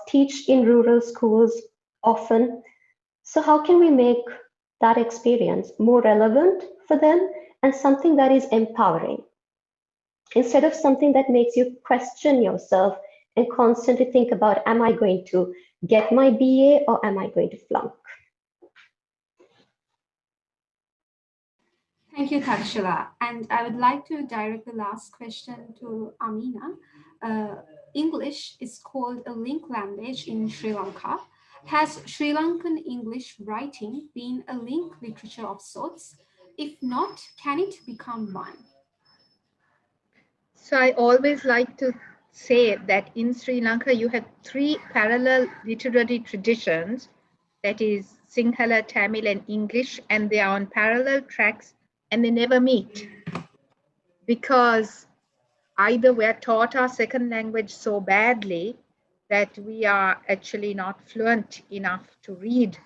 teach in rural schools often. So how can we make that experience more relevant for them and something that is empowering, instead of something that makes you question yourself and constantly think about, am I going to get my BA or am I going to flunk? Thank you, Thakshala. And I would like to direct the last question to Ameena. English is called a link language in Sri Lanka. Has Sri Lankan English writing been a link literature of sorts? If not, can it become one? So I always like to say that in Sri Lanka, you have 3 parallel literary traditions, that is Sinhala, Tamil, and English, and they are on parallel tracks and they never meet, because either we're taught our second language so badly that we are actually not fluent enough to read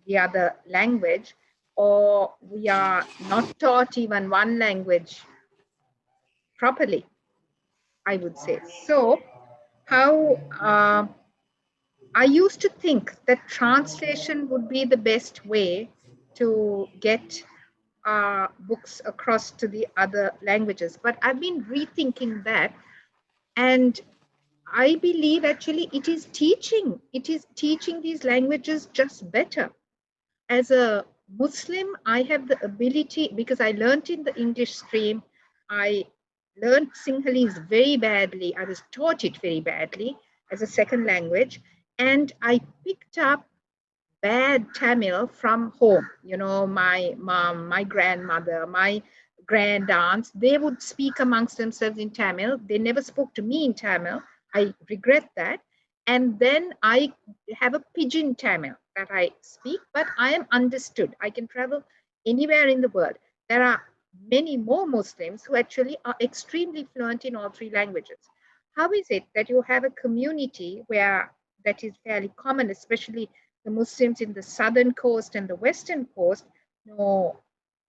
the other language, or we are not taught even one language properly, I would say. So how I used to think that translation would be the best way to get books across to the other languages. But I've been rethinking that, and I believe actually it is teaching these languages just better. As a Muslim, I have the ability, because I learned in the English stream, I learned Sinhalese very badly. I was taught it very badly as a second language. And I picked up bad Tamil from home. You know, my mom, my grandmother, my grand aunts, they would speak amongst themselves in Tamil. They never spoke to me in Tamil. I regret that. And then I have a pidgin Tamil, that I speak, but I am understood. I can travel anywhere in the world. There are many more Muslims who actually are extremely fluent in all three languages. How is it that you have a community where that is fairly common, especially the Muslims in the southern coast and the western coast know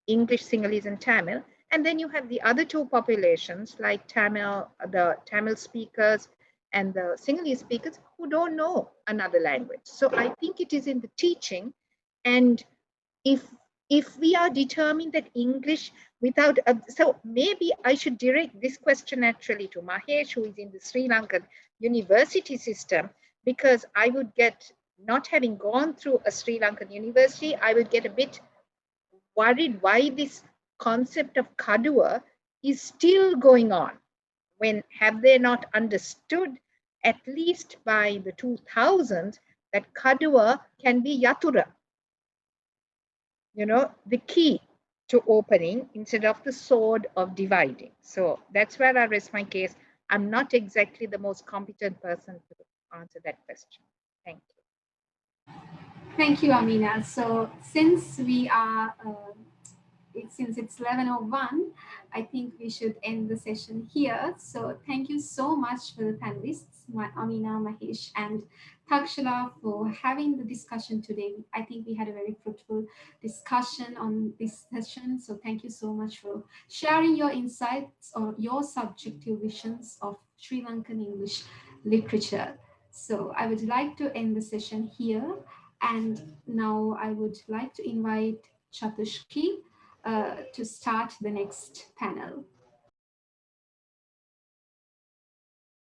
English, Sinhalese, and Tamil, and then you have the other two populations like Tamil, the Tamil speakers and the Sinhalese speakers who don't know another language. So I think it is in the teaching, and if we are determined that English without so maybe I should direct this question actually to Mahesh, who is in the Sri Lankan university system, because I would get, not having gone through a Sri Lankan university, I would get a bit worried why this concept of kadua is still going on. When have they not understood, at least by the 2000s, that kadua can be yatura, the key to opening instead of the sword of dividing. So that's where I rest my case. I'm not exactly the most competent person to answer that question. Thank you. Thank you, Ameena. So since we are since it's 11:01, I think we should end the session here. So thank you so much for the panelists, Ameena, Mahesh, and Thakshala, for having the discussion today. I think we had a very fruitful discussion on this session. So thank you so much for sharing your insights or your subjective visions of Sri Lankan English literature. So I would like to end the session here. And now I would like to invite Chatushki to start the next panel.